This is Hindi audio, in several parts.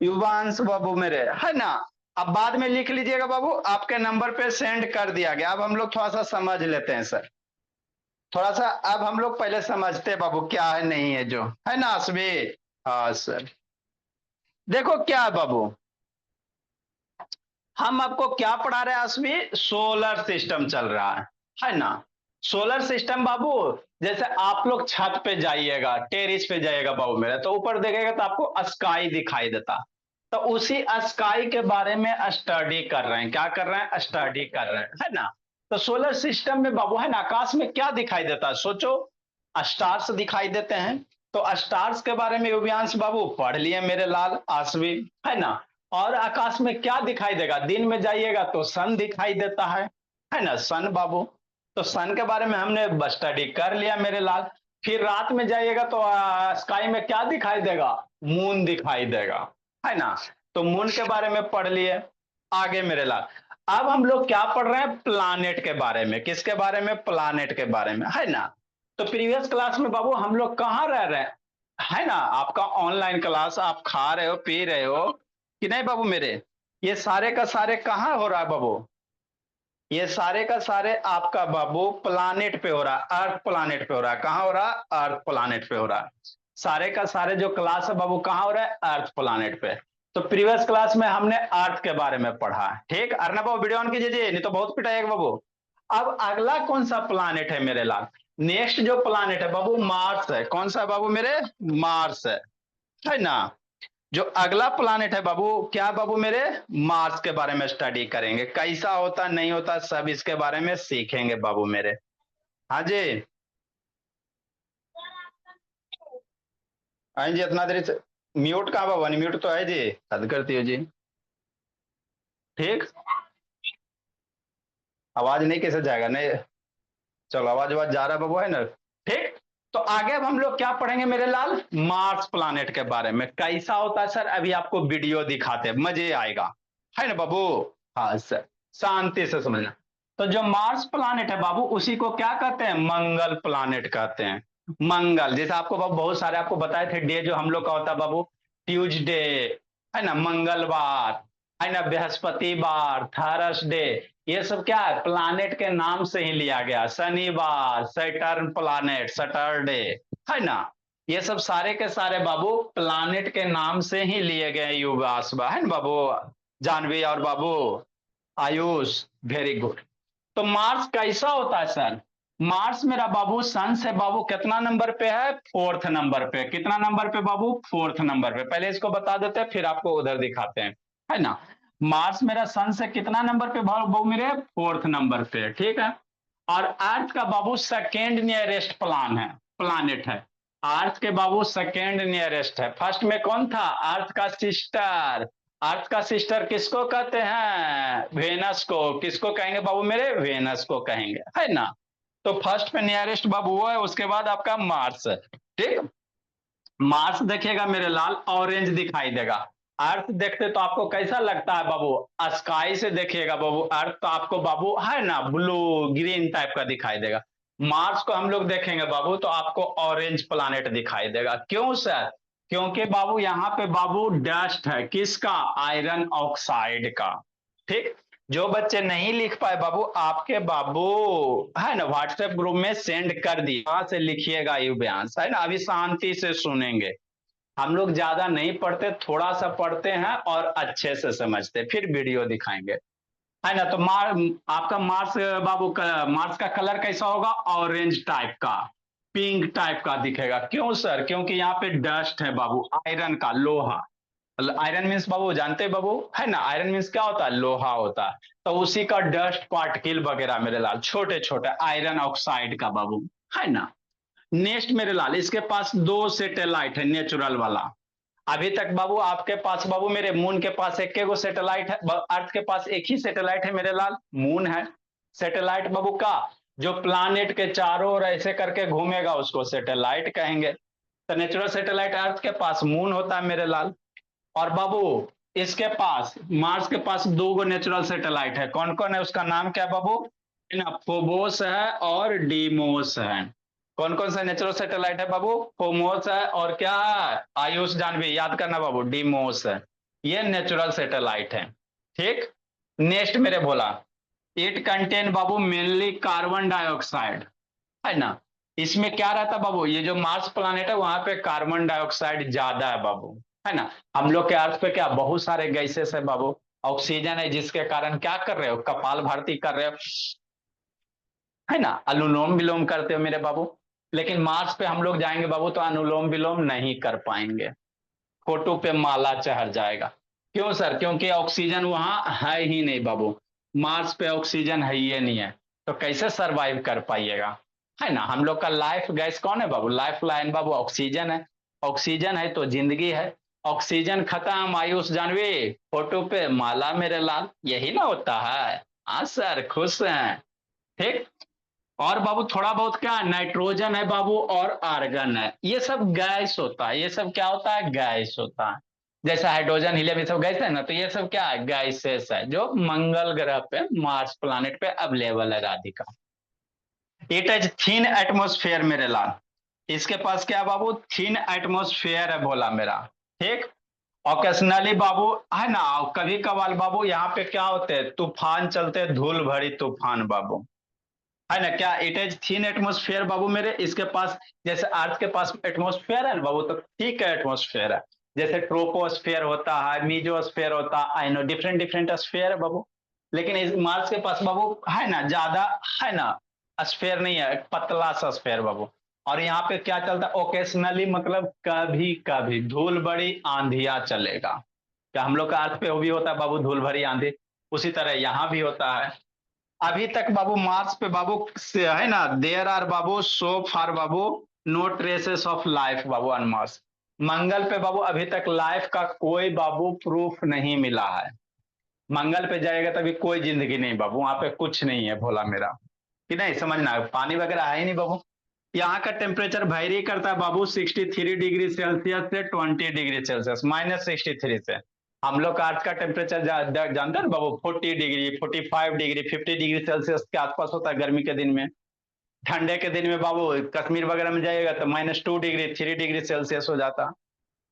युवांश बाबू मेरे, है ना। अब बाद में लिख लीजिएगा बाबू, आपके नंबर पे सेंड कर दिया गया। अब हम लोग थोड़ा सा समझ लेते हैं सर, थोड़ा सा अब हम लोग पहले समझते हैं बाबू क्या है नहीं है जो, है ना असबी। हाँ सर, देखो क्या है बाबू, हम आपको क्या पढ़ा रहे हैं असबी, सोलर सिस्टम चल रहा है ना। सोलर सिस्टम बाबू, जैसे आप लोग छत पे जाइएगा, टेरिस पे जाइएगा बाबू मेरे, तो ऊपर देखेगा तो आपको स्काई दिखाई देता। तो उसी स्काई के बारे में स्टडी कर रहे हैं, क्या कर रहे हैं, स्टडी कर रहे हैं, है ना। तो सोलर सिस्टम में बाबू, है ना, आकाश में क्या दिखाई देता है, सोचो। स्टार्स दिखाई देते हैं। तो स्टार्स के बारे में योग्यांश बाबू पढ़ लिए मेरे लाल आसवी, है ना। और आकाश में क्या दिखाई देगा, दिन में जाइएगा तो सन दिखाई देता है ना, सन बाबू। तो सन के बारे में हमने स्टडी कर लिया मेरे लाल। फिर रात में जाइएगा तो स्काई में क्या दिखाई देगा, मून दिखाई देगा, है ना। तो मून के बारे में पढ़ लिए। आगे मेरे लाल, अब हम लोग क्या पढ़ रहे हैं, प्लानेट के बारे में, किसके बारे में, प्लानेट के बारे में, है ना। तो प्रीवियस क्लास में बाबू हम लोग कहाँ रह रहे हैं, है ना, आपका ऑनलाइन क्लास, आप खा रहे हो पी रहे हो कि नहीं बाबू मेरे। ये सारे का सारे कहाँ हो रहा है बाबू, ये सारे का सारे आपका बाबू प्लानेट पे हो रहा है, अर्थ प्लानेट पे हो रहा है। कहाँ हो रहा है, अर्थ प्लानेट पे हो रहा है। सारे का सारे जो क्लास है बाबू कहाँ हो रहा है, अर्थ प्लानेट पे। तो प्रीवियस क्लास में हमने अर्थ के बारे में पढ़ा, ठीक। अर्नब बाबू वीडियो ऑन कीजिए, नहीं तो बहुत पिटाएगा बाबू। अब अगला कौन सा प्लानेट है मेरे लाल, नेक्स्ट जो प्लानेट है बाबू मार्स है। कौन सा है बाबू मेरे, मार्स है ना। जो अगला प्लानेट है बाबू, क्या बाबू मेरे, मार्स के बारे में स्टडी करेंगे, कैसा होता नहीं होता सब इसके बारे में सीखेंगे बाबू मेरे। हाँ जी। हाँ जी, इतना देरी से म्यूट कहाँ बाबू, म्यूट तो है जी, हद करती हो जी। ठीक, आवाज नहीं कैसे जाएगा नहीं, चलो आवाज आवाज जा रहा है बाबू, है ना। ठीक। तो आगे अब हम लोग क्या पढ़ेंगे मेरे लाल, मार्स प्लानेट के बारे में, कैसा होता है सर, अभी आपको वीडियो दिखाते हैं, मजे आएगा, है ना बाबू। हाँ सर, शांति से समझना। तो जो मार्स प्लानेट है बाबू, उसी को क्या कहते हैं, मंगल प्लानेट कहते हैं। मंगल, जैसे आपको बाबू बहुत सारे आपको बताए थे डे जो हम लोग का होता है बाबू, ट्यूजडे, है ना, मंगलवार, है ना, बृहस्पतिवार, थर्सडे। ये सब क्या है, प्लानेट के नाम से ही लिया गया। शनिवार सैटर्न प्लानेट, सैटरडे, है ना। ये सब सारे के सारे बाबू प्लानेट के नाम से ही लिए गए युगासबा, है ना बाबू। जानवी और बाबू आयुष, वेरी गुड। तो मार्स कैसा होता है सर, मार्स मेरा बाबू सन से बाबू कितना नंबर पे है, फोर्थ नंबर पे। कितना नंबर पे बाबू, फोर्थ नंबर पे। पहले इसको बता देते हैं फिर आपको उधर दिखाते हैं, है ना। मार्स मेरा सन से कितना नंबर पे बाबू मेरे, फोर्थ नंबर पे, ठीक है। और अर्थ का बाबू सेकेंड नियरेस्ट प्लान है, प्लानेट है। अर्थ के बाबू सेकेंड नियरेस्ट है। फर्स्ट में कौन था, अर्थ का सिस्टर। अर्थ का सिस्टर किसको कहते हैं, वेनस को। किसको कहेंगे बाबू मेरे, वेनस को कहेंगे, है ना। तो फर्स्ट पे नियरेस्ट बाबू वो है, उसके बाद आपका मार्स है, ठीक। मार्स देखिएगा मेरे लाल, ऑरेंज दिखाई देगा। अर्थ देखते तो आपको कैसा लगता है बाबू, स्काई से देखिएगा बाबू, अर्थ तो आपको बाबू है ना ब्लू ग्रीन टाइप का दिखाई देगा। मार्स को हम लोग देखेंगे बाबू तो आपको ऑरेंज प्लानेट दिखाई देगा। क्यों सर, क्योंकि बाबू यहाँ पे बाबू डस्ट है, किसका, आयरन ऑक्साइड का, ठीक। जो बच्चे नहीं लिख पाए बाबू, आपके बाबू है ना व्हाट्सएप ग्रुप में सेंड कर दिए, वहां से लिखिएगा युव्यांश, है ना। अभी शांति से सुनेंगे, हम लोग ज्यादा नहीं पढ़ते, थोड़ा सा पढ़ते हैं और अच्छे से समझते, फिर वीडियो दिखाएंगे, है ना। तो आपका मार्स बाबू का, मार्स का कलर कैसा होगा, ऑरेंज टाइप का, पिंक टाइप का दिखेगा। क्यों सर, क्योंकि यहाँ पे डस्ट है बाबू, आयरन का, लोहा। आयरन मीन्स बाबू जानते हैं बाबू, है ना, आयरन मीन्स क्या होता है, लोहा होता है। तो उसी का डस्ट पार्टिकल वगैरह मेरे लाल, छोटे छोटे आयरन ऑक्साइड का बाबू, है ना। नेक्स्ट मेरे लाल, इसके पास दो सैटेलाइट है नेचुरल वाला। अभी तक बाबू आपके पास बाबू मेरे, मून के पास एक गो सैटेलाइट है, अर्थ के पास एक ही सैटेलाइट है मेरे लाल, मून है। सैटेलाइट बाबू का जो प्लानेट के चारों ओर ऐसे करके घूमेगा उसको सैटेलाइट कहेंगे। तो नेचुरल सैटेलाइट अर्थ के पास मून होता है मेरे लाल। और बाबू इसके पास, मार्स के पास दो गो नेचुरल सैटेलाइट है, कौन कौन है, उसका नाम क्या है बाबू, फोबोस है और डीमोस है। कौन कौन सा नेचुरल सैटेलाइट है बाबू, फोमोस है और क्या है, आयुष जानवी, याद करना बाबू, डीमोस है। ये नेचुरल सैटेलाइट है। ठीक, नेक्स्ट मेरे बोला it contain Babu mainly carbon dioxide, है ना। इसमें क्या रहता है बाबू, ये जो मार्स प्लानेट है वहां पे कार्बन डाइऑक्साइड ज्यादा है बाबू, है ना। हम लोग के अर्थ पे क्या बहुत सारे गैसेस है बाबू, ऑक्सीजन है, जिसके कारण क्या कर रहे हो, कपाल भारती कर रहे हो, है ना, अनुलोम विलोम करते हो मेरे बाबू। लेकिन मार्स पे हम लोग जाएंगे बाबू तो अनुलोम विलोम नहीं कर पाएंगे, फोटो पे माला चढ़ जाएगा। क्यों सर, क्योंकि ऑक्सीजन वहां है ही नहीं बाबू, मार्स पे ऑक्सीजन है ही नहीं है, तो कैसे सरवाइव कर पाइएगा, है ना। हम लोग का लाइफ गैस कौन है बाबू, लाइफ लाइन बाबू ऑक्सीजन है, ऑक्सीजन है तो जिंदगी है। ऑक्सीजन खत्म, आयुष जानवी फोटो पे माला मेरे लाल, यही ना होता है। हाँ सर, खुश हैं। ठीक, और बाबू थोड़ा बहुत क्या नाइट्रोजन है बाबू और आर्गन है, ये सब गैस होता है, ये सब क्या होता है, गैस होता है। जैसे हाइड्रोजन हीलियम ये सब गैस है ना, तो ये सब क्या है, गैसेस है, जो मंगल ग्रह पे मार्स प्लानेट पे अवेलेबल है Radhika. It is thin atmosphere मेरे लाल, इसके पास क्या बाबू, थिन एटमोस्फेयर है बोला मेरा। ठीक, ओकेशनली बाबू, है ना, कभी कभार बाबू यहाँ पे क्या होते हैं, तूफान चलते हैं, धूल भरी तूफान बाबू, है ना। क्या इट इज थिन एटमोस्फेयर बाबू मेरे, इसके पास जैसे अर्थ के पास एटमोस्फेयर है ना बाबू, तो ठीक है एटमोस्फेयर है। जैसे ट्रोपोस्फेयर होता है, मीजोस्फेयर होता है, I know different different sphere है बाबू। लेकिन इस मार्स के पास बाबू है ना ज्यादा, है ना, स्फेयर नहीं है, पतला सा स्फेयर बाबू। और यहाँ पे क्या चलता है, ओकेशनली मतलब कभी कभी धूल बड़ी आंधिया चलेगा। क्या हम लोग का अर्थ पे वो भी होता है बाबू, धूल भरी आंधी, उसी तरह यहाँ भी होता है। अभी तक बाबू मार्स पे बाबू से है ना, देयर आर बाबू सो फार बाबू नो ट्रेसेस ऑफ लाइफ बाबू ऑन मार्स। मंगल पे बाबू अभी तक लाइफ का कोई बाबू प्रूफ नहीं मिला है। मंगल पे जाएगा तभी कोई जिंदगी नहीं बाबू, वहां पे कुछ नहीं है भोला मेरा, कि नहीं समझना, पानी वगैरह है ही नहीं बाबू। यहाँ का टेम्परेचर वेरी करता है बाबू 63 डिग्री सेल्सियस से 20 डिग्री सेल्सियस, -63 से। हम लोग का अर्थ का टेम्परेचर जानते हैं ना बाबू, 40 डिग्री, 45 डिग्री, 50 डिग्री सेल्सियस के आसपास होता है गर्मी के दिन में। ठंडे के दिन में बाबू कश्मीर वगैरह में जाइएगा तो -2 डिग्री, 3 डिग्री सेल्सियस हो जाता।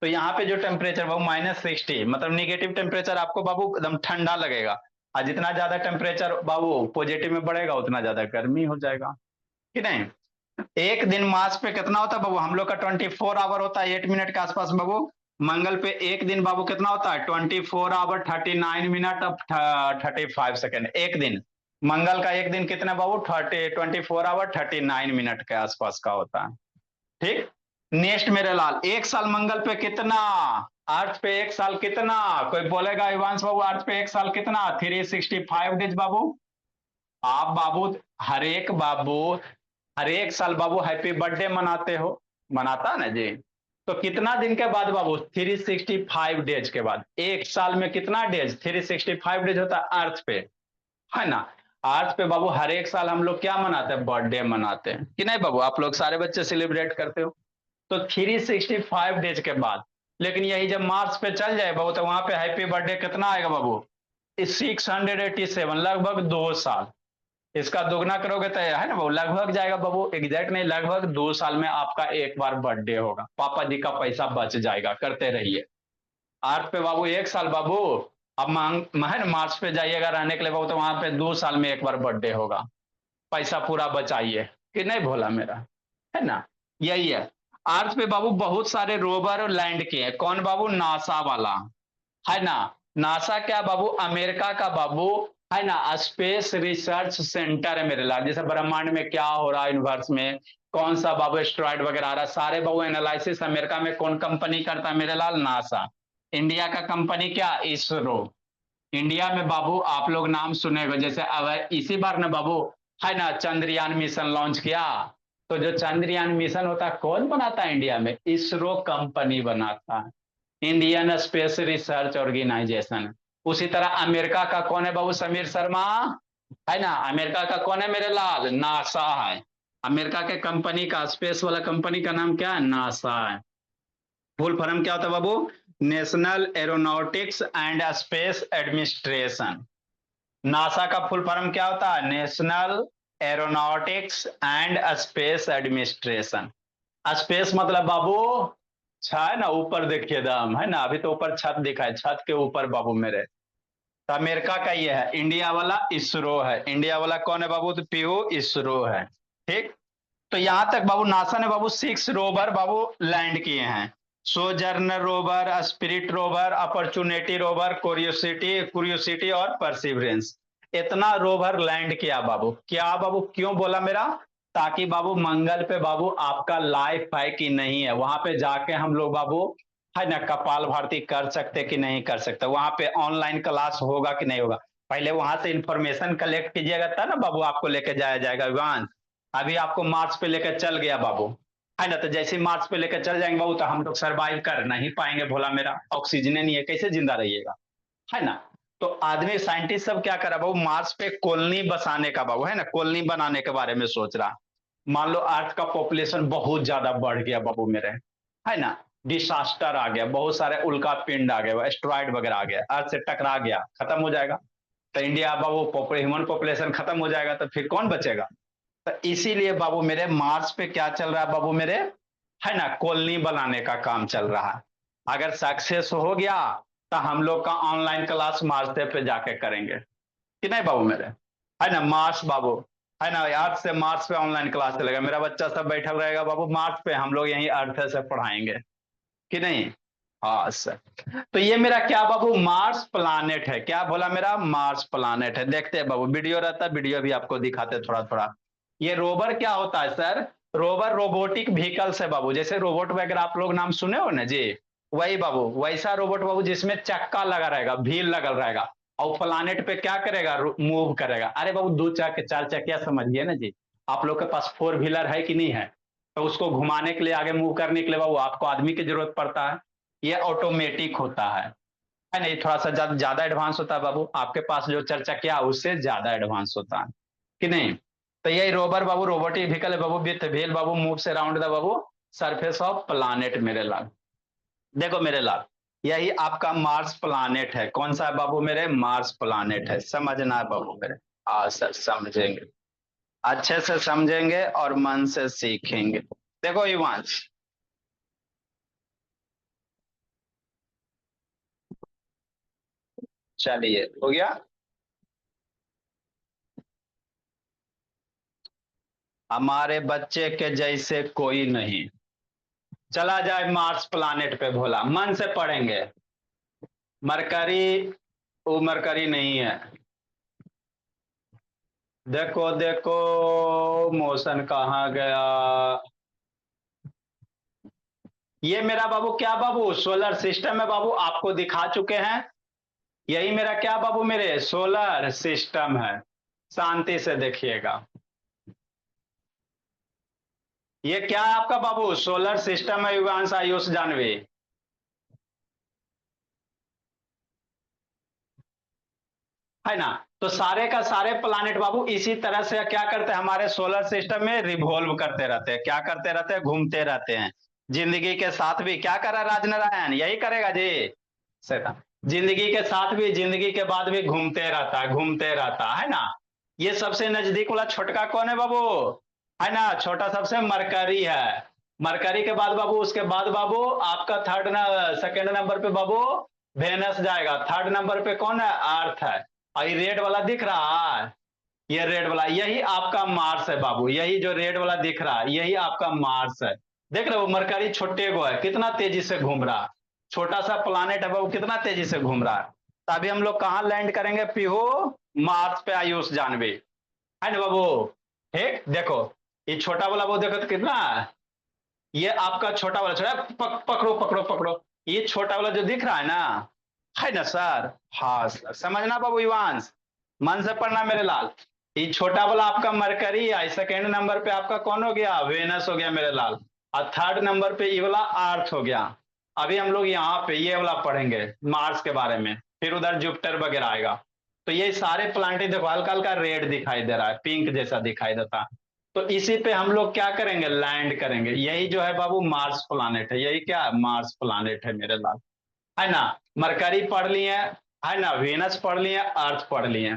तो यहाँ पे जो टेम्परेचर बाबू -60, मतलब निगेटिव टेम्परेचर आपको बाबू एकदम ठंडा लगेगा। और जितना ज्यादा टेम्परेचर बाबू पॉजिटिव में बढ़ेगा उतना ज्यादा गर्मी हो जाएगा, कि नहीं। एक दिन मार्स पे कितना होता है बाबू, हम लोग का 24 आवर होता है 8 मिनट के आसपास बाबू। मंगल पे एक दिन बाबू कितना होता है, 24 आवर 39 मिनट अब 35 सेकेंड एक दिन। मंगल का एक दिन कितना बाबू, 24 आवर 39 मिनट के आसपास का होता है। ठीक, नेक्स्ट मेरे लाल, एक साल मंगल पे कितना, अर्थ पे एक साल कितना, कोई बोलेगा इवांश बाबू अर्थ पे एक साल कितना, 365 डेज बाबू। आप बाबू हर एक बाबू हर एक साल बाबू हैप्पी बर्थडे मनाते हो, मनाता है ना जी। तो कितना दिन के बाद बाबू, 365 डेज के बाद, एक साल में कितना डेज, 365 डेज होता है अर्थ पे, है ना। अर्थ पे बाबू हर एक साल हम लोग क्या मनाते हैं, बर्थडे मनाते हैं, कि नहीं बाबू, आप लोग सारे बच्चे सेलिब्रेट करते हो। तो 365 डेज के बाद, लेकिन यही जब मार्स पे चल जाए बाबू, तो वहां पे हैप्पी बर्थडे कितना आएगा बाबू, 687, लगभग 2 साल। इसका दोगुना करोगे तो है ना बाबू, लगभग जाएगा बाबू, एग्जैक्ट नहीं, लगभग 2 साल में आपका एक बार बर्थडे होगा, पापा जी का पैसा बच जाएगा, करते रहिए। अर्थ पे बाबू एक साल बाबू, अब मांग है ना मार्स पे जाइएगा रहने के लिए बाबू, तो वहां पे 2 साल में एक बार बर्थडे होगा, पैसा पूरा बचाइए, कि नहीं भोला मेरा, है ना। यही है। अर्थ पे बाबू बहुत सारे रोवर लैंड किए हैं, कौन बाबू, नासा वाला, है ना। नासा क्या बाबू, अमेरिका का बाबू, है ना, स्पेस रिसर्च सेंटर है मेरे लाल। जैसे ब्रह्मांड में क्या हो रहा है, यूनिवर्स में कौन सा बाबू एस्ट्रॉइड वगैरह आ रहा है, सारे बाबू एनालिसिस अमेरिका में कौन कंपनी करता है मेरे लाल, नासा। इंडिया का कंपनी क्या, इसरो। इंडिया में बाबू आप लोग नाम सुने होंगे, जैसे अब इसी बार ना बाबू, है ना, चंद्रयान मिशन लॉन्च किया। तो जो चंद्रयान मिशन होता है कौन बनाता है इंडिया में, इसरो कंपनी बनाता है, इंडियन स्पेस रिसर्च ऑर्गेनाइजेशन। उसी तरह अमेरिका का कौन है बाबू, समीर शर्मा, है ना। अमेरिका का कौन है मेरे लाल, नासा है। अमेरिका के कंपनी का, स्पेस वाला कंपनी का नाम क्या है, नासा है। फुल फॉर्म क्या होता है बाबू, national aeronautics and space administration. NASA का फुल फॉर्म क्या होता है, national aeronautics and space administration. Space मतलब बाबू अच्छा है ना, ऊपर देखिए दाम है ना, अभी तो ऊपर छत दिखा है, छत के ऊपर बाबू मेरे। तो अमेरिका का ये है, इंडिया वाला इसरो है, इंडिया वाला कौन है बाबू, तो पीओ इसरो है। ठीक। तो यहां तक बाबू नासा ने बाबू 6 रोवर बाबू लैंड किए हैं। Sojourner rover, Spirit rover, Opportunity rover, Curiosity Curiosity और परसिवरेंस। इतना रोवर लैंड किया बाबू, क्या बाबू, क्यों बोला मेरा, ताकि बाबू मंगल पे बाबू आपका लाइफ है कि नहीं है, वहां पे जाके हम लोग बाबू है ना कपाल भारती कर सकते कि नहीं कर सकते, वहां पे ऑनलाइन क्लास होगा कि नहीं होगा। पहले वहां से इंफॉर्मेशन कलेक्ट कीजिएगा तब ना बाबू आपको लेके जाया जाएगा विमान। अभी आपको मार्स पे लेकर चल गया बाबू, है ना, तो जैसे ही मार्स पे लेकर चल जाएंगे बाबू तो हम लोग सरवाइव कर नहीं पाएंगे, भोला मेरा ऑक्सीजन नहीं है, कैसे जिंदा रहिएगा, है ना। तो आदमी साइंटिस्ट सब क्या कर रहा बाबू, मार्स पे कॉलोनी बसाने का बाबू, है ना, कॉलोनी बनाने के बारे में सोच रहा। मान लो अर्थ का पॉपुलेशन बहुत ज्यादा बढ़ गया बाबू मेरे, है ना, डिसास्टर आ गया, बहुत सारे उल्का पिंड आ गए, एस्ट्रॉइड वगैरह आ गया, अर्थ से टकरा गया, खत्म हो जाएगा। तो इंडिया बाबू ह्यूमन पॉपुलेशन खत्म हो जाएगा, तो फिर कौन बचेगा। तो इसीलिए बाबू मेरे मार्स पे क्या चल रहा है बाबू मेरे, है ना, कॉलोनी बनाने का काम चल रहा है। अगर सक्सेस हो गया तो हम लोग का ऑनलाइन क्लास मार्स पे जाके करेंगे कि नहीं बाबू मेरे, है ना, मार्स बाबू, है ना, अर्थ से मार्स पे ऑनलाइन क्लास चलेगा, मेरा बच्चा सब बैठा रहेगा बाबू मार्स पे, हम लोग यहीं अर्थ से पढ़ाएंगे कि नहीं। हाँ सर। तो ये मेरा क्या बाबू मार्स प्लानेट है, क्या बोला मेरा, मार्स प्लानेट है। देखते हैं बाबू, वीडियो रहता है, वीडियो भी आपको दिखाते थोड़ा थोड़ा। ये रोवर क्या होता है सर, रोवर रोबोटिक व्हीकल्स है बाबू, जैसे रोबोट वगैरह आप लोग नाम सुने हो ना जी, वही बाबू वैसा रोबोट बाबू, जिसमें चक्का लगा रहेगा, व्हील लगल रहेगा, और प्लानेट पे क्या करेगा, मूव करेगा। अरे बाबू दो चक्के चार चक्किया समझिए ना जी, आप लोग के पास फोर व्हीलर है कि नहीं है, तो उसको घुमाने के लिए, आगे मूव करने के लिए बाबू आपको आदमी की जरूरत पड़ता है। ये ऑटोमेटिक होता है नहीं, थोड़ा सा ज्यादा एडवांस होता है बाबू, आपके पास जो चार चक्किया उससे ज्यादा एडवांस होता है कि नहीं। तो यही रोबर बाबू रोबोटिक व्हीकल है बाबू, विथ व्हील बाबू, मूव्स अराउंड द बाबू सरफेस ऑफ प्लानेट मेरे लाल। देखो मेरे लाल, यही आपका मार्स प्लानेट है, कौन सा है बाबू मेरे, मार्स प्लानेट है, समझना है बाबू मेरे। हाँ सर समझेंगे, अच्छे से समझेंगे और मन से सीखेंगे। देखो युवांश, चलिए हो गया। हमारे बच्चे के जैसे कोई नहीं, चला जाए मार्स प्लानेट पे, भोला मन से पढ़ेंगे। मरकरी, वो मरकरी नहीं है। देखो देखो, मोशन कहाँ गया। ये मेरा बाबू क्या बाबू, सोलर सिस्टम है बाबू, आपको दिखा चुके हैं। यही मेरा क्या बाबू मेरे, सोलर सिस्टम है। शांति से देखिएगा, ये क्या है आपका बाबू, सोलर सिस्टम है युगांश आयुष जानवी, है ना। तो सारे का सारे प्लानेट बाबू इसी तरह से क्या करते हैं, हमारे सोलर सिस्टम में रिवॉल्व करते रहते हैं, क्या करते रहते हैं, घूमते रहते हैं। जिंदगी के साथ भी क्या कर रहा है राजनारायण, यही करेगा जी। सही। जिंदगी के साथ भी, जिंदगी के बाद भी घूमते रहता है, घूमते रहता है ना। ये सबसे नजदीक वाला छोटका कौन है बाबू, है ना, छोटा सबसे मरकरी है। मरकरी के बाद बाबू, उसके बाद बाबू आपका सेकंड नंबर पे बाबू वेनस जाएगा, थर्ड नंबर पे कौन है, अर्थ है। और ये रेड वाला दिख रहा है, ये रेड वाला यही आपका मार्स है बाबू, यही जो रेड वाला दिख रहा है यही आपका मार्स है। देख रहे हो मरकरी छोटे को है, कितना तेजी से घूम रहा है, छोटा सा प्लानेट है बाबू, कितना तेजी से घूम रहा है। तो अभी हम लोग कहाँ लैंड करेंगे, पीहू मार्स पे आयुष जानवी, है ना बाबू। ठीक, देखो ये छोटा वाला वो देखो तो कितना है, ये आपका छोटा वाला, छोटा पकड़ो पकड़ो पकड़ो, ये छोटा वाला जो दिख रहा है ना सर। हाँ सर समझना बाबू युवांश, मन से पढ़ना मेरे लाल। ये छोटा वाला आपका मरकरी है, सेकेंड नंबर पे आपका कौन हो गया, वेनस हो गया मेरे लाल, और थर्ड नंबर पे ये वाला अर्थ हो गया। अभी हम लोग यहाँ पे ये वाला पढ़ेंगे मार्स के बारे में, फिर उधर जुपिटर वगैरह आएगा। तो ये सारे प्लांट देखो हल्का हल्का रेड दिखाई दे रहा है, पिंक जैसा दिखाई देता है। तो इसी पे हम लोग क्या करेंगे, लैंड करेंगे। यही जो है बाबू मार्स प्लानेट है, यही क्या है, मार्स प्लानेट है मेरे लाल, है ना। मरकरी पढ़ लिए है ना, वेनस पढ़ लिए, अर्थ पढ़ लिए।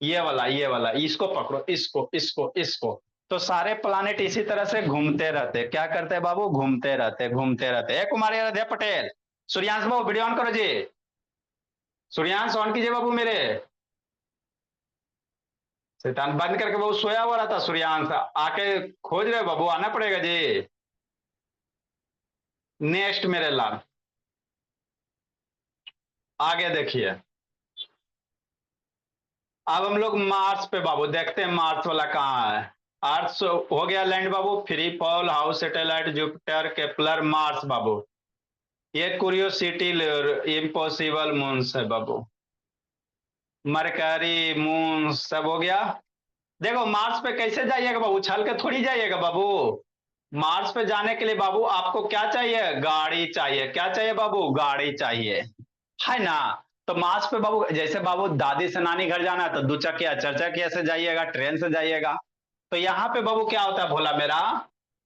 ये वाला इसको पकड़ो, इसको इसको इसको, तो सारे प्लानेट इसी तरह से घूमते रहते, क्या करते हैं बाबू, घूमते रहते घूमते रहते। कुमारी आराध्या पटेल, सूर्यांश बाबू वीडियो ऑन करो जी, सूर्यांश ऑन कीजिए बाबू मेरे। शैतान बंद करके बाबू सोया हुआ रहता सूर्यांश, आके खोज रहे बाबू, आना पड़ेगा जी। नेक्स्ट मेरे लाल, आगे देखिए। अब हम लोग मार्स पे बाबू देखते हैं, मार्स वाला कहाँ है। अर्थ हो गया लैंड बाबू, free fall, house satellite, Jupiter, Kepler, Mars बाबू। ये क्यूरियोसिटी, इम्पॉसिबल, मून्स है बाबू। मरकरी, मून सब हो गया। देखो मार्स पे कैसे जाइएगा बाबू, उछल के थोड़ी जाइएगा बाबू। मार्स पे जाने के लिए बाबू आपको क्या चाहिए, गाड़ी चाहिए। क्या चाहिए बाबू, गाड़ी चाहिए, है ना। तो मार्स पे बाबू जैसे बाबू दादी से नानी घर जाना है तो 2 चकिया 4 चकिया से जाइएगा, ट्रेन से जाइएगा। तो यहाँ पे बाबू क्या होता है भोला मेरा,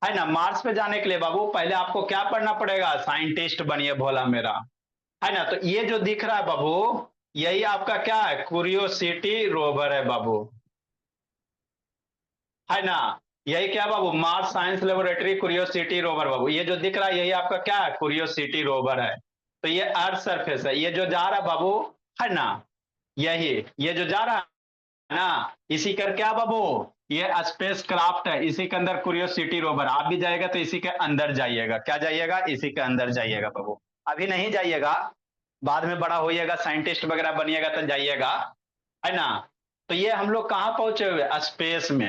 है ना। मार्स पे जाने के लिए बाबू पहले आपको क्या पढ़ना पड़ेगा, साइंटिस्ट बनिए भोला मेरा, है ना। तो ये जो दिख रहा है बाबू, यही आपका क्या है, क्यूरियोसिटी रोवर है बाबू, है ना। यही क्या बाबू, Mars science laboratory Curiosity rover बाबू, ये जो दिख रहा है यही आपका क्या है, क्यूरियोसिटी रोवर है। तो ये अर्थ सरफेस है, ये जो जा रहा है बाबू, है ना, यही ये जो जा रहा है ना, इसी कर क्या बाबू, ये स्पेस क्राफ्ट है, इसी के अंदर क्यूरियोसिटी रोवर। आप भी जाएगा तो इसी के अंदर जाइएगा, क्या जाइएगा, इसी के अंदर जाइएगा बाबू। अभी नहीं जाइएगा, बाद में बड़ा होइएगा, साइंटिस्ट वगैरह बनिएगा तो जाइएगा, है ना। तो ये हम लोग कहाँ पहुंचे हुए, स्पेस में,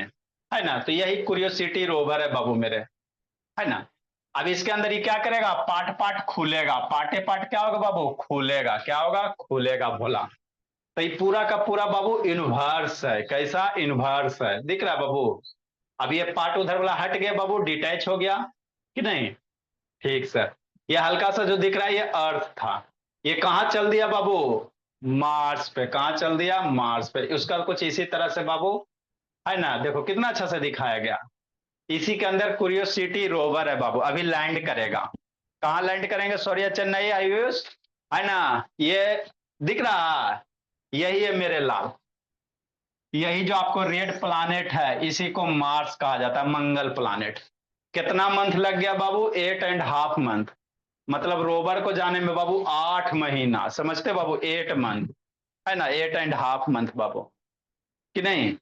है ना। तो यही क्यूरियोसिटी रोवर है बाबू मेरे, है ना। अब इसके अंदर ये क्या करेगा, पार्ट पार्ट खुलेगा, पार्टे पार्ट क्या होगा बाबू, खुलेगा, क्या होगा, खुलेगा भोला। तो ये पूरा का पूरा बाबू इनवर्स है, कैसा, इनवर्स है, दिख रहा है बाबू। अब ये पार्ट उधर वाला हट गया बाबू, डिटैच हो गया कि नहीं, ठीक सर। ये हल्का सा जो दिख रहा है ये अर्थ था, ये कहाँ चल दिया बाबू, मार्स पे। कहाँ चल दिया, मार्स पे। उसका कुछ इसी तरह से बाबू, है ना, देखो कितना अच्छा से दिखाया गया। इसी के अंदर क्यूरियोसिटी रोवर है बाबू, अभी लैंड करेगा। कहाँ लैंड करेंगे, सोरिया चेन्नई आयुष, है ना। ये दिख रहा है, यही है मेरे लाल, यही जो आपको रेड प्लानेट है इसी को मार्स कहा जाता है, मंगल प्लानेट। कितना मंथ लग गया बाबू, 8.5 मंथ। मतलब रोवर को जाने में बाबू 8 महीना, समझते बाबू, 8 मंथ, है ना, 8.5 मंथ बाबू, कि नहीं।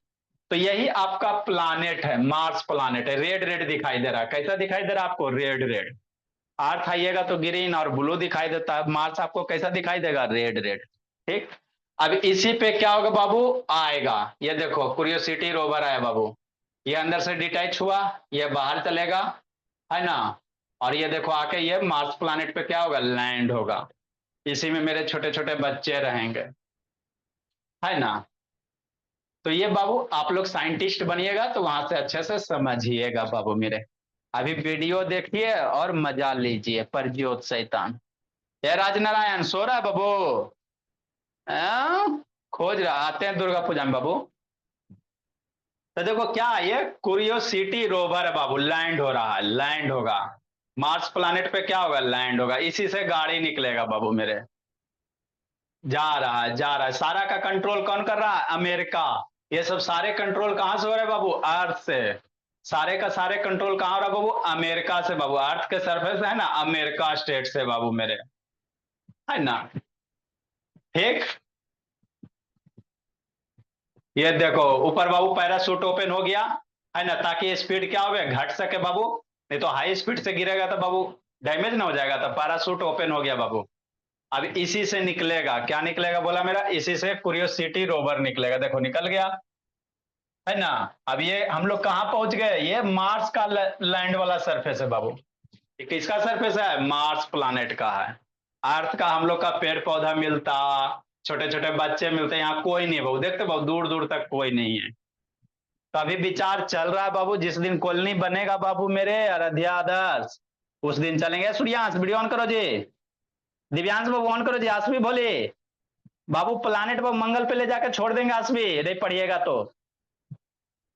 तो यही आपका प्लानेट है, मार्स प्लानेट है। रेड रेड दिखाई दे रहा है, कैसा दिखाई दे रहा है आपको, रेड रेड। अर्थ आइएगा तो ग्रीन और ब्लू दिखाई देता है, मार्स आपको कैसा दिखाई देगा, रेड रेड, ठीक। अब इसी पे क्या होगा बाबू, आएगा, ये देखो क्यूरियोसिटी रोवर आया बाबू, ये अंदर से डिटैच हुआ, ये बाहर चलेगा, है ना। और ये देखो आके ये मार्स प्लानेट पे क्या होगा, लैंड होगा। इसी में मेरे छोटे छोटे बच्चे रहेंगे, है ना। तो ये बाबू आप लोग साइंटिस्ट बनिएगा तो वहां से अच्छे से समझिएगा बाबू मेरे। अभी वीडियो देखिए और मजा लीजिए, परज्योत शैतान। ये राजनारायण सो रहा है बाबू, खोज रहा, आते हैं दुर्गा पूजा में बाबू। तो देखो क्या है, ये क्यूरियोसिटी रोवर है बाबू, लैंड हो रहा है, लैंड होगा मार्स प्लानेट पे, क्या होगा, लैंड होगा। इसी से गाड़ी निकलेगा बाबू मेरे, जा रहा है, जा रहा है। सारा का कंट्रोल कौन कर रहा है, अमेरिका। ये सब सारे कंट्रोल कहां से हो रहे हैं बाबू, अर्थ से। सारे का सारे कंट्रोल कहां हो रहा है बाबू, अमेरिका से बाबू। अर्थ के सरफेस है ना, अमेरिका स्टेट से बाबू मेरे, है ना, ठीक। ये देखो ऊपर बाबू पैराशूट ओपन हो गया, है ना, ताकि स्पीड क्या हो, घट सके बाबू। नहीं तो हाई स्पीड से गिरेगा तो बाबू डैमेज ना हो जाएगा, तो पैराशूट ओपन हो गया बाबू। अब इसी से निकलेगा, क्या निकलेगा बोला मेरा, इसी से क्यूरियोसिटी रोवर निकलेगा, देखो निकल गया, है ना। अब ये हम लोग कहाँ पहुंच गए, ये मार्स का लैंड वाला सरफेस है बाबू। ये किसका सरफेस है, मार्स प्लानेट का है। अर्थ का हम लोग का पेड़ पौधा मिलता, छोटे छोटे बच्चे मिलते, यहाँ कोई नहीं है बाबू, देखते बाबू दूर दूर तक कोई नहीं है। तो अभी विचार चल रहा है बाबू, जिस दिन कॉलोनी बनेगा बाबू मेरे अयोध्या आदर्श, उस दिन चलेंगे। सूर्यांश वीडियो ऑन करो जी, दिव्यांश बाबू ऑन करो जी, आसवी बोले बाबू प्लानेट पर मंगल पे ले जाकर छोड़ देंगे आसवी, नहीं पढ़िएगा तो।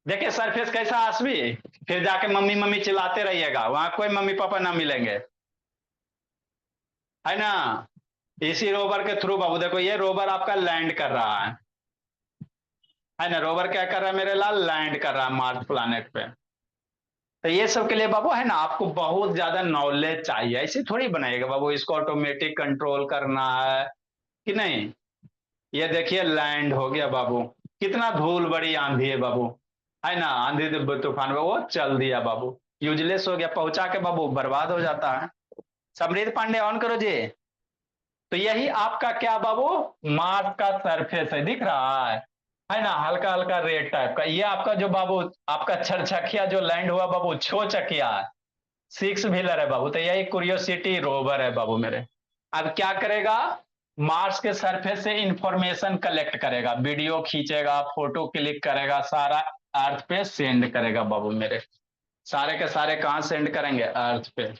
देखिए सरफेस कैसा आसवी, फिर जाके मम्मी मम्मी चिल्लाते रहिएगा, वहां कोई मम्मी पापा ना मिलेंगे, है ना। इसी रोवर के थ्रू बाबू देखो, ये रोवर आपका लैंड कर रहा है ना। रोवर क्या कर रहा है मेरे लाल, लैंड कर रहा है मार्स प्लानेट पे। तो ये सब के लिए बाबू है ना आपको बहुत ज्यादा नॉलेज चाहिए, ऐसे थोड़ी बनाएगा बाबू, इसको ऑटोमेटिक कंट्रोल करना है कि नहीं। ये देखिए लैंड हो गया बाबू, कितना धूल बड़ी आंधी है बाबू, है ना, आंधी तूफान में वो चल दिया बाबू, यूजलेस हो गया, पहुंचा के बाबू बर्बाद हो जाता है। समृद्ध पांडे ऑन करो जी। तो यही आपका क्या बाबू, मार्स का सरफेस है, दिख रहा है ना, हल्का हल्का रेड टाइप का, ये आपका जो बाबू आपका छरछकिया जो लैंड हुआ बाबू, छो चकिया सिक्स व्हीलर है बाबू, तो यही क्यूरियोसिटी रोवर है बाबू मेरे। अब क्या करेगा, मार्स के सरफेस से इंफॉर्मेशन कलेक्ट करेगा, वीडियो खींचेगा, फोटो क्लिक करेगा, सारा अर्थ पे सेंड करेगा बाबू मेरे। सारे के सारे कहां सेंड करेंगे, अर्थ पे,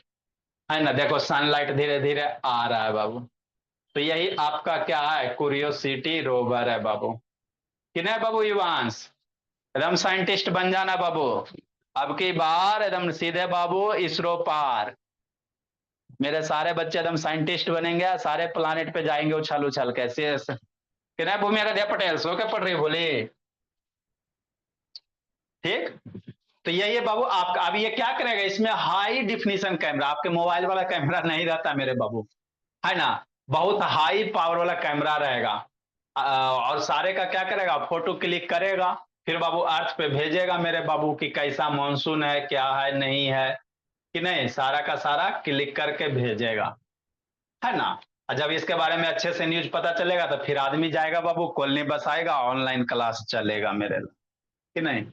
है ना। देखो सनलाइट धीरे धीरे आ रहा है बाबू, तो यही आपका क्या है, क्यूरियोसिटी रोवर है बाबू। कि नहीं बाबू युवांश, एकदम साइंटिस्ट बन जाना बाबू, अब की बार एकदम सीधे बाबू इसरो पार, मेरे सारे बच्चे एकदम साइंटिस्ट बनेंगे, सारे प्लानिट पे जाएंगे उछल उछल कैसे। कि नहीं भूमि अगध्या पटेल सो के पढ़ रही बोली, ठीक। तो यही बाबू आपका, अब ये क्या करेगा, इसमें हाई डिफिनीशन कैमरा, आपके मोबाइल वाला कैमरा नहीं रहता मेरे बाबू, है ना, बहुत हाई पावर वाला कैमरा रहेगा। और सारे का क्या करेगा, फोटो क्लिक करेगा, फिर बाबू अर्थ पे भेजेगा मेरे बाबू कि कैसा मानसून है, क्या है नहीं है, कि नहीं, सारा का सारा क्लिक करके भेजेगा, है ना। और जब इसके बारे में अच्छे से न्यूज पता चलेगा तो फिर आदमी जाएगा बाबू, कॉलोनी बसाएगा, ऑनलाइन क्लास चलेगा मेरे, कि नहीं।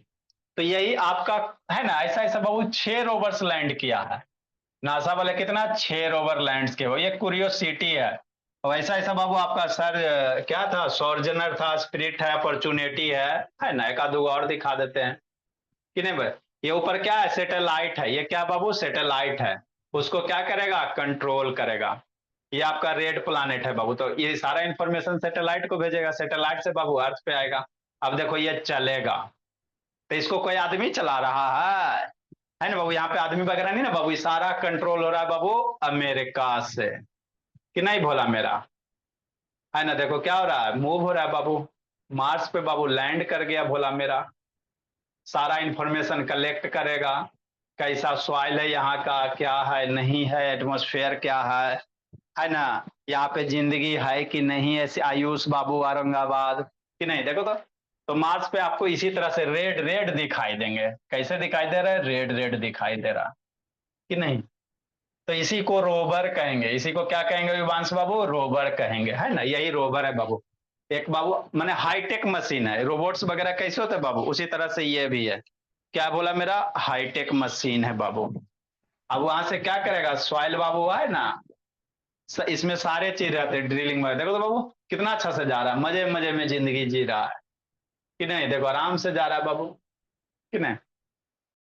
तो यही आपका है ना, ऐसा ऐसा बाबू 6 रोवर्स लैंड किया है नासा वाले, कितना 6 रोवर लैंड के हो, ये क्यूरियोसिटी है। वैसा ऐसा बाबू आपका सर क्या था, सॉर्जनर था, स्पिरिट है, अपॉर्चुनिटी है ना, एक आध और दिखा देते हैं कि नहीं भाई। ये ऊपर क्या है, सैटेलाइट है, ये क्या बाबू, सैटेलाइट है, उसको क्या करेगा, कंट्रोल करेगा। ये आपका रेड प्लानेट है बाबू, तो ये सारा इंफॉर्मेशन सैटेलाइट को भेजेगा, सैटेलाइट से बाबू अर्थ पे आएगा। अब देखो ये चलेगा, तो इसको कोई आदमी चला रहा है ना बाबू, यहाँ पे आदमी वगैरह नहीं ना बाबू, ये सारा कंट्रोल हो रहा है बाबू अमेरिका से, कि नहीं भोला मेरा, है ना। देखो क्या हो रहा है, मूव हो रहा है बाबू, मार्स पे बाबू लैंड कर गया भोला मेरा, सारा इंफॉर्मेशन कलेक्ट करेगा, कैसा सॉइल है यहाँ का, क्या है नहीं है, एटमॉस्फेयर क्या है ना, यहाँ पे जिंदगी है कि नहीं, ऐसे आयुष बाबू औरंगाबाद, कि नहीं। देखो तो मार्स पे आपको इसी तरह से रेड रेड दिखाई देंगे, कैसे दिखाई दे रहा है, रेड रेड दिखाई दे रहा, कि नहीं। तो इसी को रोवर कहेंगे, इसी को क्या कहेंगे विवांश बाबू, रोवर कहेंगे, है ना, यही रोवर है बाबू। एक बाबू माने हाईटेक मशीन है, रोबोट्स वगैरह कैसे होते हैं बाबू, उसी तरह से ये भी है, क्या बोला मेरा, हाईटेक मशीन है बाबू। अब वहां से क्या करेगा, सॉइल बाबू है ना, इसमें सारे चीज रहते हैं, ड्रिलिंग में, देखो तो बाबू कितना अच्छा से जा रहा है, मजे मजे में जिंदगी जी रहा है, कि नहीं। देखो आराम से जा रहा है बाबू, कि नहीं।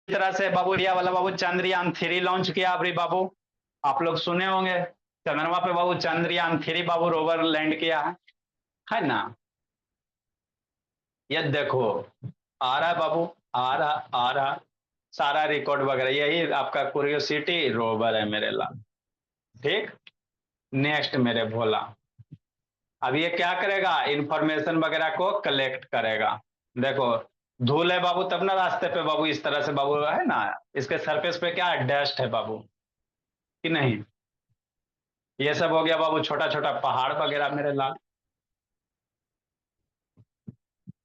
इस तरह से बाबू इंडिया वाला बाबू चंद्रयान 3 लॉन्च किया अभी बाबू, आप लोग सुने होंगे, चंद्रमा पे बाबू चंद्रयान 3 बाबू रोवर लैंड किया है ना। ये देखो आ रहा है बाबू, आ रहा आ रहा, सारा रिकॉर्ड वगैरह, यही आपका क्यूरियोसिटी रोवर है मेरे लाल, ठीक। नेक्स्ट मेरे भोला, अब ये क्या करेगा, इंफॉर्मेशन वगैरह को कलेक्ट करेगा। देखो धूल है बाबू, तब ना रास्ते पे बाबू इस तरह से बाबू है ना, इसके सरफेस पे क्या है, डस्ट है बाबू, कि नहीं। ये सब हो गया बाबू, छोटा छोटा पहाड़ वगैरह मेरे लाल,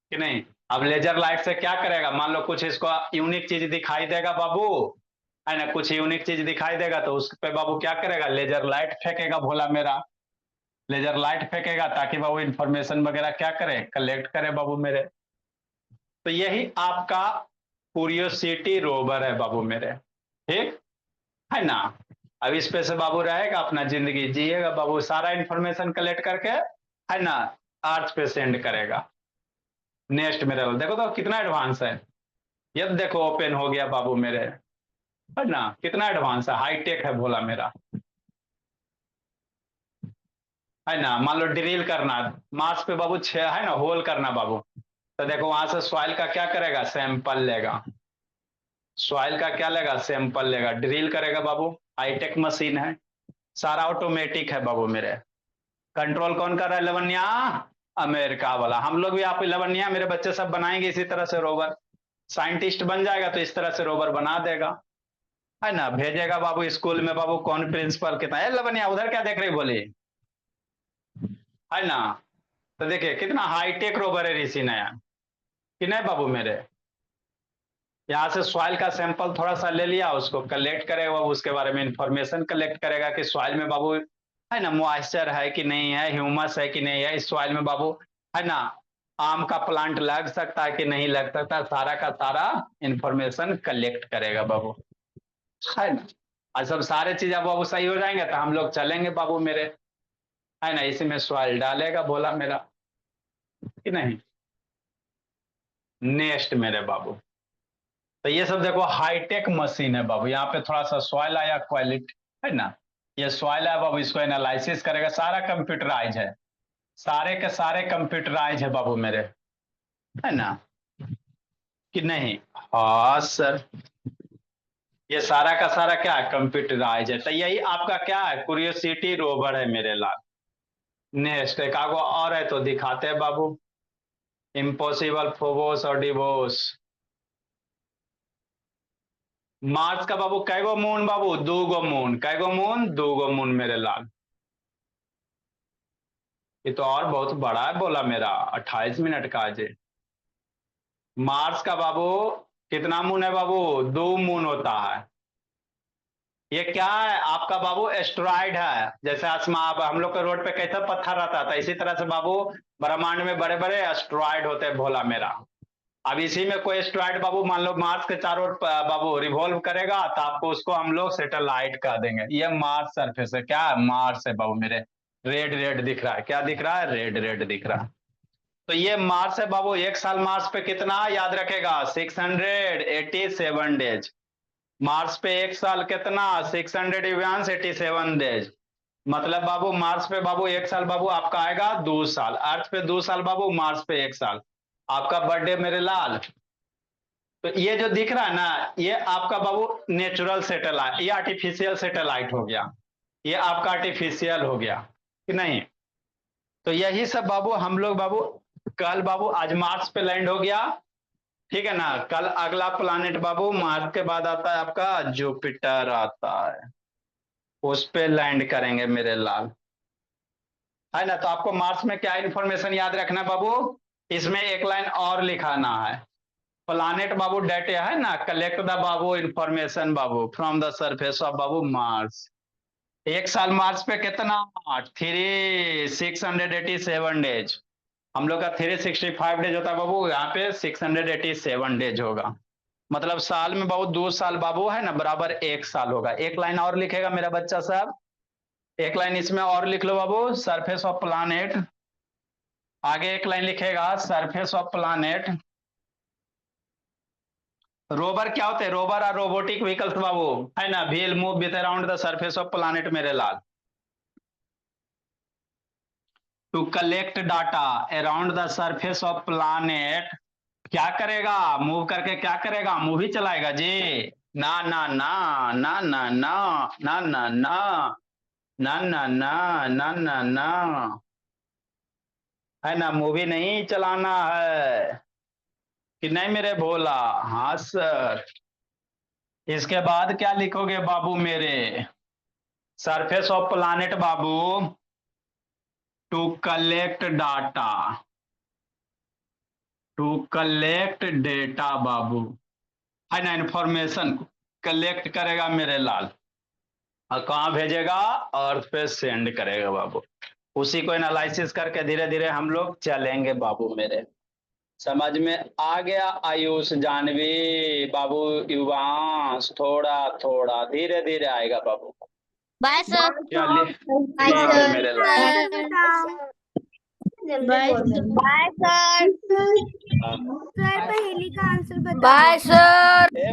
कि नहीं। अब लेजर लाइट से क्या करेगा, मान लो कुछ इसको यूनिक चीज दिखाई देगा बाबू, है ना, कुछ यूनिक चीज दिखाई देगा तो उस पे बाबू क्या करेगा, लेजर लाइट फेंकेगा भोला मेरा, लेजर लाइट फेंकेगा ताकि बाबू इंफॉर्मेशन वगैरह क्या करे, कलेक्ट करे बाबू मेरे। तो यही आपका क्यूरियोसिटी रोवर है बाबू मेरे, ठीक है ना। अब इस पे से बाबू रहेगा, अपना जिंदगी जिएगा बाबू, सारा इंफॉर्मेशन कलेक्ट करके है ना अर्थ पे सेंड करेगा। नेक्स्ट मेरे देखो तो कितना एडवांस है, ये देखो ओपन हो गया बाबू मेरे, है ना, कितना एडवांस है, हाईटेक है भोला मेरा, है ना। मान लो ड्रिल करना, मार्स पे बाबू छह है ना, होल करना बाबू, तो देखो वहां से सॉइल का क्या करेगा, सैंपल लेगा, सॉइल का क्या लेगा, सैंपल लेगा, ड्रिल करेगा बाबू, हाईटेक मशीन है, सारा ऑटोमेटिक है बाबू मेरे। कंट्रोल कौन कर रहा है, लवन्या, अमेरिका वाला। हम लोग भी आप लवन्या मेरे बच्चे सब बनाएंगे इसी तरह से रोवर, साइंटिस्ट बन जाएगा तो इस तरह से रोवर बना देगा, है ना, भेजेगा बाबू स्कूल में बाबू कौन प्रिंसिपल कितना है। लवनिया उधर क्या देख रही बोली, है ना। तो देखिए कितना हाईटेक रोवर है ऋषि नया, कि नहीं बाबू मेरे। यहाँ से सॉइल का सैंपल थोड़ा सा ले लिया, उसको कलेक्ट करेगा बाबू, उसके बारे में इंफॉर्मेशन कलेक्ट करेगा कि सॉइल में बाबू है ना मॉइस्चर है कि नहीं है, ह्यूमस है कि नहीं है इस सॉइल में बाबू, है ना। आम का प्लांट लग सकता है कि नहीं लग सकता, सारा का सारा इंफॉर्मेशन कलेक्ट करेगा बाबू, है ना। और सब सारे चीज अब बाबू सही हो जाएंगे तो हम लोग चलेंगे बाबू मेरे, है ना। इसी में सॉइल डालेगा बोला मेरा, कि नहीं। नेक्स्ट मेरे बाबू, तो ये सब देखो हाईटेक मशीन है बाबू। यहाँ पे थोड़ा सा सॉइल आया क्वालिटी, है ना। ये सॉइल है बाबू, इसको एनालिसिस करेगा, सारा कंप्यूटराइज है, सारे के सारे कंप्यूटराइज है बाबू मेरे, है ना, कि नहीं। हाँ सर, ये सारा का सारा क्या है, कंप्यूटराइज है। तो यही आपका क्या है, क्यूरियोसिटी रोवर है मेरे लाल। नेक्स्ट एक आगो और है तो दिखाते हैं बाबू, इम्पॉसिबल, फोबोस और डिवोस। मार्स का बाबू कैगो मून बाबू, दूगो मून, कैगो मून, दूगो मून मेरे लाल। ये तो और बहुत बड़ा है बोला मेरा, 28 मिनट का आज। मार्स का बाबू कितना मून है बाबू, 2 मून होता है। ये क्या है आपका बाबू, एस्ट्रॉइड है। जैसे आसमान हम लोग के रोड पे कैसा पत्थर रहता था, इसी तरह से बाबू ब्रह्मांड में बड़े बड़े एस्ट्रॉइड होते हैं भोला मेरा। अब इसी में कोई एस्ट्रॉइड बाबू मान लो मार्स के चारों ओर बाबू रिवॉल्व करेगा, तो आपको उसको हम लोग सैटेलाइट कह देंगे। ये मार्स सरफेस है, क्या है, मार्स है बाबू मेरे। रेड रेड दिख रहा है, क्या दिख रहा है, रेड रेड दिख रहा है। तो ये मार्स है बाबू। एक साल मार्स पे कितना याद रखेगा, 687 डेज। मार्स पे एक साल कितना, 687 डेज। मतलब बाबू मार्स पे बाबू एक साल बाबू आपका आएगा 2 साल, अर्थ पे 2 साल बाबू, मार्स पे एक साल। आपका बर्थडे मेरे लाल। तो ये जो दिख रहा है ना, ये आपका बाबू नेचुरल सैटेलाइट, ये आर्टिफिशियल सैटेलाइट हो गया, ये आपका आर्टिफिशियल हो गया, कि नहीं। तो यही सब बाबू हम लोग बाबू कल बाबू आज मार्स पे लैंड हो गया, ठीक है ना। कल अगला प्लानेट बाबू मार्स के बाद आता है आपका जुपिटर आता है, उस पे लैंड करेंगे मेरे लाल, है ना। तो आपको मार्स में क्या इंफॉर्मेशन याद रखना बाबू, इसमें एक लाइन और लिखाना है। प्लानेट बाबू डेटा है ना, collect the Babu information Babu from the surface of Babu Mars. एक साल मार्स पे कितना, 687 डेज। हम लोग का 365 डेज होता है बाबू, यहाँ पे 687 डेज होगा। मतलब साल में बाबू 2 साल बाबू, है ना, बराबर एक साल होगा। एक लाइन और लिखेगा मेरा बच्चा साहब, एक लाइन इसमें और लिख लो बाबू, सरफेस ऑफ प्लानेट। आगे एक लाइन लिखेगा सरफेस ऑफ प्लानेट। रोवर क्या होते हैं, रोवर और रोबोटिक व्हीकल्स बाबू, है ना, wheel move with around the surface of planet मेरे लाल, to collect data around the surface of planet. क्या करेगा, मूव करके क्या करेगा, मूव ही चलाएगा जी। ना ना ना ना ना ना ना ना ना ना ना ना ना ना ना, है ना, मूवी नहीं चलाना है, कि नहीं मेरे भोला। हाँ सर। इसके बाद क्या लिखोगे बाबू मेरे, सरफेस ऑफ प्लानेट बाबू, to collect data, to collect data बाबू, है ना, इंफॉर्मेशन कलेक्ट करेगा मेरे लाल, और कहाँ भेजेगा, अर्थ पे सेंड करेगा बाबू। उसी को एनालिसिस करके धीरे धीरे हम लोग चलेंगे बाबू मेरे। समझ में आ गया आयुष जानवी बाबू, युवांश, थोड़ा थोड़ा धीरे धीरे आएगा बाबू। Bye sir. चलिए बाय ठीक है सर। मेरे लाल। Bye sir. हाँ। सर पहेली का आंसर बता बाय सर। ए